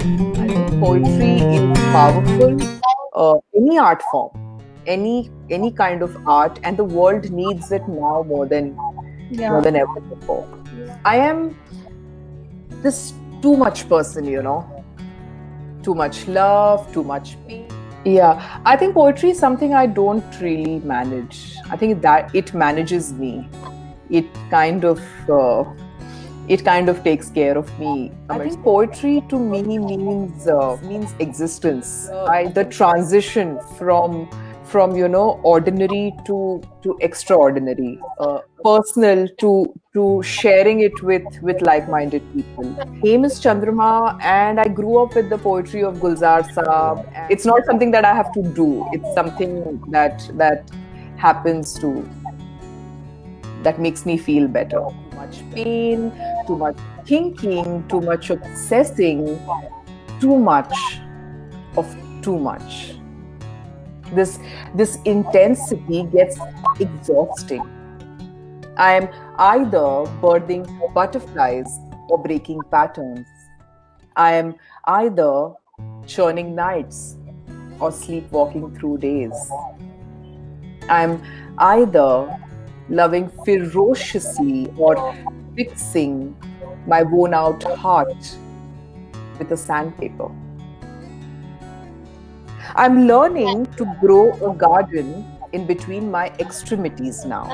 I think poetry is powerful. Any art form, any kind of art, and the world needs it now more Yeah. than ever before. I am this too much person, too much love, too much pain. Yeah, I think poetry is something I don't really manage. I think that it manages me. It kind of uh, it kind of takes care of me. I think poetry to me means existence. The transition from ordinary to extraordinary, personal to sharing it with like-minded people. Name is Chandrama, and I grew up with the poetry of Gulzar Saab. It's not something that I have to do. It's something that happens to that makes me feel better. Too much pain, too much thinking, too much obsessing, too much of too much. This intensity gets exhausting. I am either birthing butterflies or breaking patterns. I am either churning nights or sleepwalking through days. I'm either loving ferociously or fixing my worn out heart with a sandpaper. I'm learning to grow a garden in between my extremities now.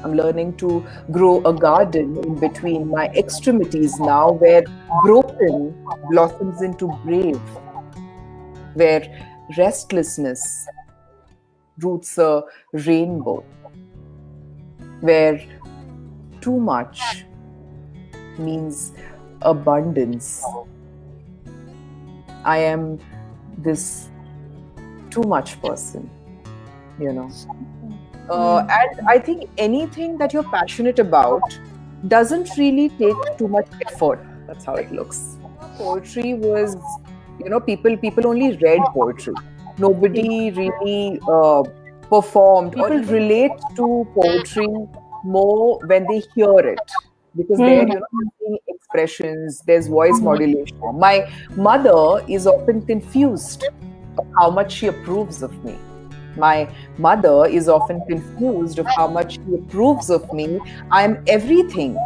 I'm learning to grow a garden in between my extremities now, where broken blossoms into brave, where restlessness roots a rainbow, where too much means abundance. I am this too much person. And I think anything that you're passionate about doesn't really take too much effort. That's how it looks. Poetry was, people only read poetry. Nobody really performed. People relate to poetry more when they hear it because there, Hmm. you're seeing expressions, there's voice modulation. My mother is often confused of how much she approves of me. My mother is often confused of how much she approves of me. I am everything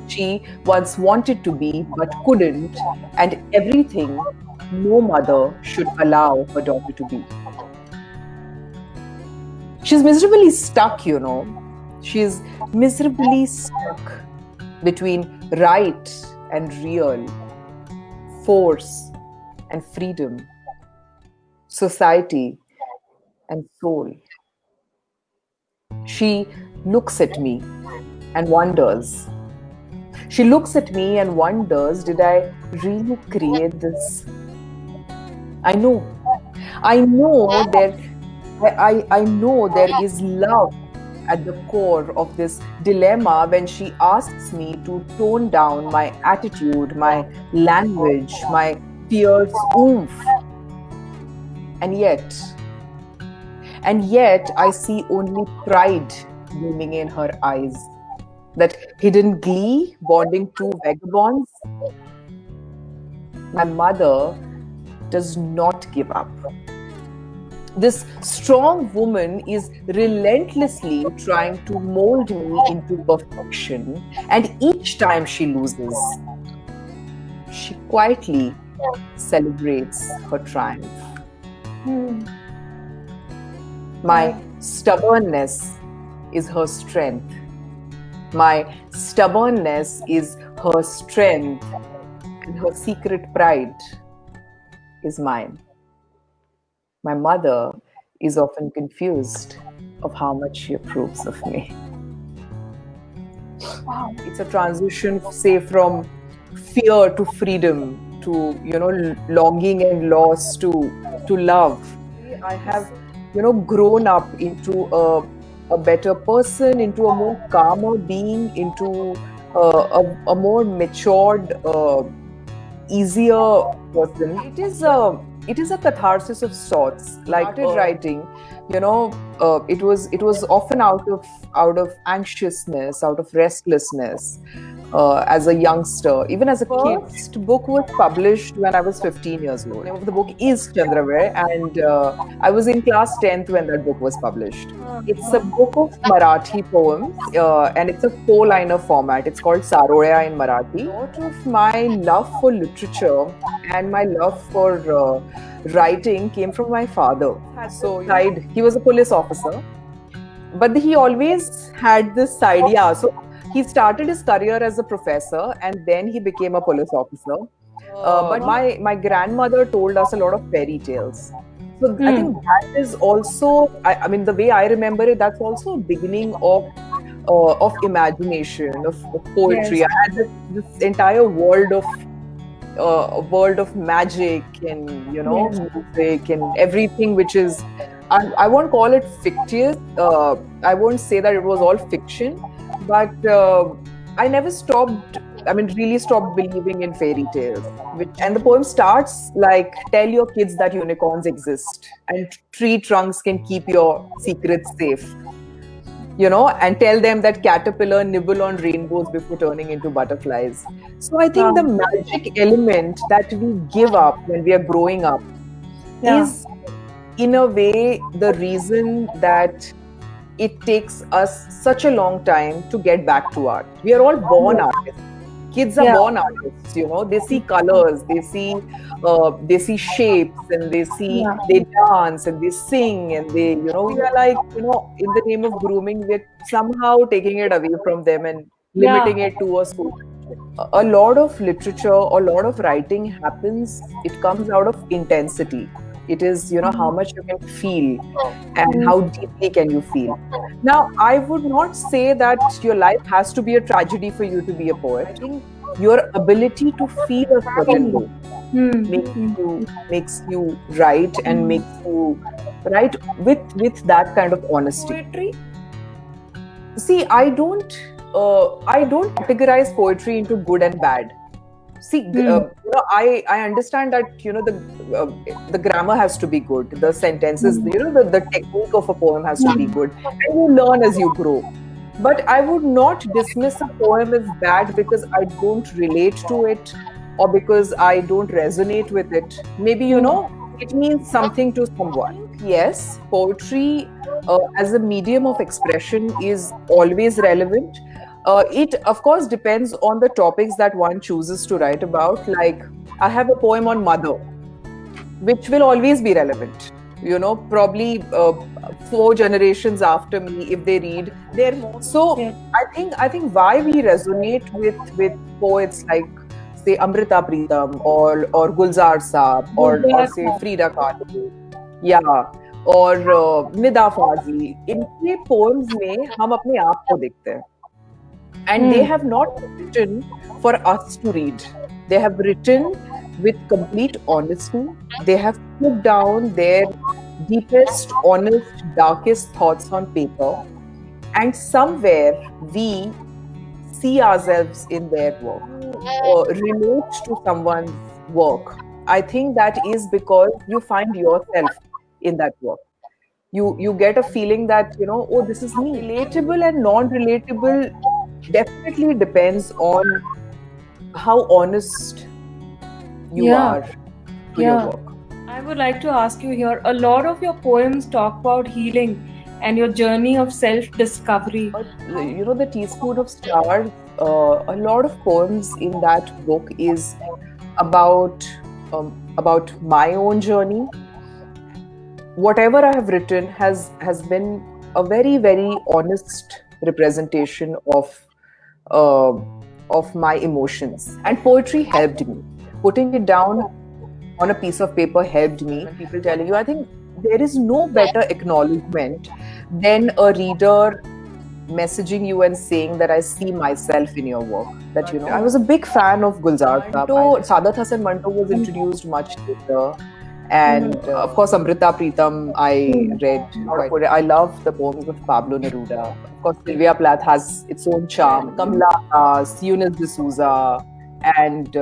she once wanted to be but couldn't, and everything no mother should allow her daughter to be. She's miserably stuck. She's miserably stuck between right and real, force and freedom, society and soul. She looks at me and wonders. She looks at me and wonders, did I really create this? I know. I know I know there is love at the core of this dilemma when she asks me to tone down my attitude, my language, my fierce oomph. And yet I see only pride beaming in her eyes. That hidden glee bonding two vagabonds. My mother does not give up. This strong woman is relentlessly trying to mold me into perfection, and each time she loses, she quietly celebrates her triumph. My stubbornness is her strength. My stubbornness is her strength, and her secret pride is mine. My mother is often confused of how much she approves of me. Wow. It's a transition, say, from fear to freedom to, longing and loss to love. I have, grown up into a better person, into a more calmer being, into a more matured, easier person. It is a catharsis of sorts. Like started writing, it was often out of anxiousness, out of restlessness, as a youngster, even as a kid. First book was published when I was 15 years old. The name of the book is Chandravir, and I was in class 10th when that book was published. It's a book of Marathi poems, and it's a four-liner format. It's called Saroya in Marathi. A lot of my love for literature and my love for writing came from my father. So he was a police officer, but he always had this idea. So he started his career as a professor and then he became a police officer. But my grandmother told us a lot of fairy tales. So I think that is also, I mean, the way I remember it, that's also a beginning of imagination, of poetry. Yes. I had this entire world of magic and music and everything, which is, I won't call it fictitious. I won't say that it was all fiction, but I never stopped. I mean, really stopped believing in fairy tales. And the poem starts like, "Tell your kids that unicorns exist, and tree trunks can keep your secrets safe." And tell them that caterpillar nibble on rainbows before turning into butterflies. So I think the magic element that we give up when we are growing up is, in a way, the reason that it takes us such a long time to get back to art. We are all born artists. Kids are born artists, they see colors, they see shapes, and they dance and they sing, and we are like, in the name of grooming, we're somehow taking it away from them and limiting it to a school. A lot of literature, a lot of writing happens, it comes out of intensity. It is, how much you can feel and how deeply can you feel. Now, I would not say that your life has to be a tragedy for you to be a poet. I think your ability to feel a certain way makes you write and makes you write with that kind of honesty. Poetry? See, I don't categorize poetry into good and bad. See, I understand that the grammar has to be good, the sentences, the technique of a poem has to be good, and you learn as you grow. But I would not dismiss a poem as bad because I don't relate to it or because I don't resonate with it. Maybe it means something to someone. Yes, poetry as a medium of expression is always relevant. It, of course, depends on the topics that one chooses to write about. Like, I have a poem on mother, which will always be relevant. Probably 4 generations after me, if they read, they're more. So I think why we resonate with poets like, say, Amrita Pritam or Gulzar Saab or say Frida Kahlo, or Nida Fazli. इनके poems में हम अपने आप को देखते हैं. And they have not written for us to read. They have written with complete honesty. They have put down their deepest, honest, darkest thoughts on paper. And somewhere we see ourselves in their work, or relate to someone's work. I think that is because you find yourself in that work. You get a feeling that, oh, this is me. Relatable and non-relatable definitely depends on how honest you are to your work. I would like to ask you here, a lot of your poems talk about healing and your journey of self-discovery. The Teaspoon of Stars, a lot of poems in that book is about my own journey. Whatever I have written has been a very, very honest representation of my emotions. And poetry helped me. Putting it down on a piece of paper helped me. When people telling you, I think there is no better acknowledgement than a reader messaging you and saying that I see myself in your work. That I was a big fan of Gulzar Saab. Saadat Hasan Manto was introduced much later. And of course, Amrita Pritam, I read. I love the poems of Pablo Neruda. Of course, Sylvia Plath has its own charm. Kamla Das, Eunice D'Souza, and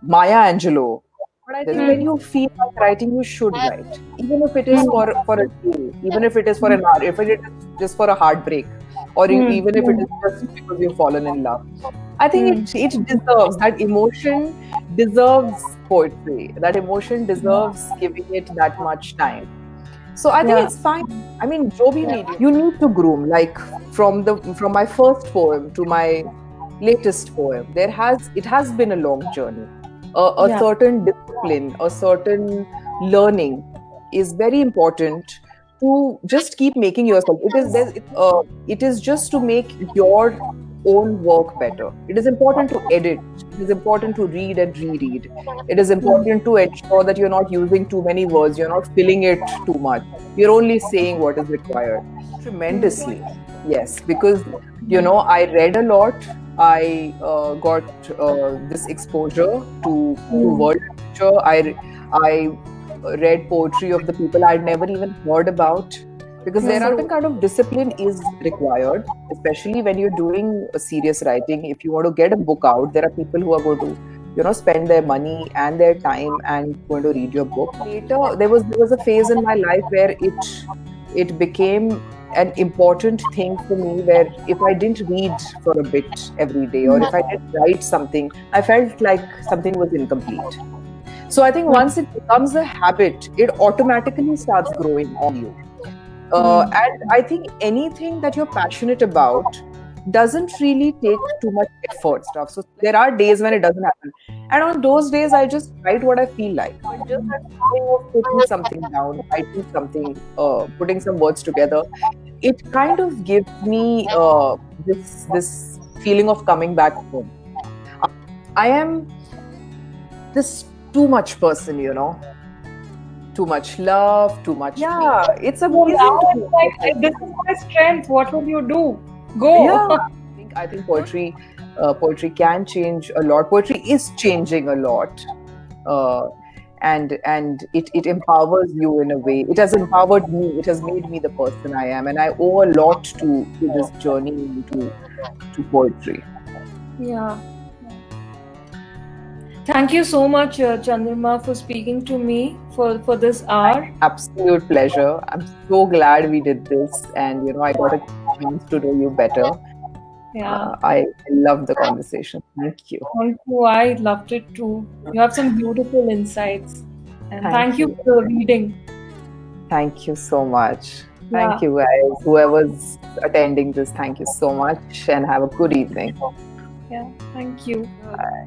Maya Angelou. But I think when you feel like writing, you should write. Even if it is for a day, even if it is for an hour, if it is just for a heartbreak. or Hmm. even if it is just because you've fallen in love. I think Hmm. it deserves that emotion, deserves poetry. That emotion deserves giving it that much time. So I think Yeah. it's fine. I mean, jo bhi medium. You need to groom. Like from my first poem to my latest poem, it has been a long journey. A Yeah. certain discipline, a certain learning is very important to just keep making yourself. It is just to make your own work better. It is important to edit. It is important to read and reread. It is important to ensure that you're not using too many words, you're not filling it too much. You're only saying what is required. Tremendously. Yes, because I read a lot. I got this exposure to Hmm. world literature. I read poetry of the people I'd never even heard about, because there are certain kind of discipline is required, especially when you're doing a serious writing. If you want to get a book out, there are people who are going to spend their money and their time and going to read your book. Later, there was a phase in my life where it became an important thing for me, where if I didn't read for a bit every day, or if I didn't write something, I felt like something was incomplete. So I think once it becomes a habit, it automatically starts growing on you. And I think anything that you're passionate about doesn't really take too much effort stuff. So there are days when it doesn't happen. And on those days, I just write what I feel like. But just that feeling of putting something down, writing something, putting some words together, it kind of gives me this feeling of coming back home. I am this too much person, too much love, too much. Yeah, it's So amazing now to it's be like, this is my strength. What will you do? Go. yeah. I think poetry can change a lot. Poetry is changing a lot. Uh, and it empowers you in a way. It has empowered me. It has made me the person I am, and I owe a lot to this journey to poetry. Yeah. Thank you so much, Chandrama, for speaking to me for this hour. Absolute pleasure. I'm so glad we did this, and I got a chance to know you better. Yeah. I love the conversation. Thank you. Thank you. I loved it too. You have some beautiful insights. And thank Thank you you. for reading. Thank you so much. Yeah. Thank you, guys. Whoever's attending this, thank you so much, and have a good evening. Yeah, thank you.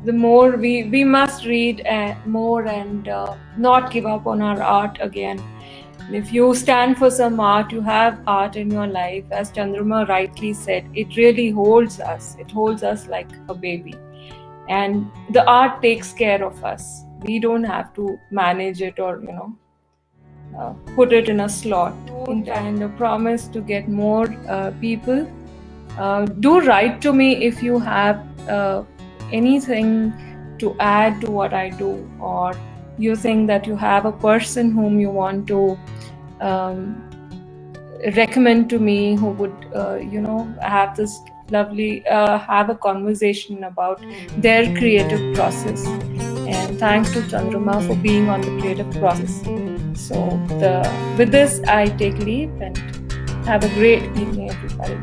The more we must read more and not give up on our art again. If you stand for some art, you have art in your life. As Chandrama rightly said, it really holds us. It holds us like a baby. And the art takes care of us. We don't have to manage it or, put it in a slot. And a promise to get more people. Do write to me if you have anything to add to what I do, or you think that you have a person whom you want to recommend to me, who would have this lovely have a conversation about their creative process. And thanks to Chandrama for being on the creative process. So with this I take leave, and have a great evening, everybody.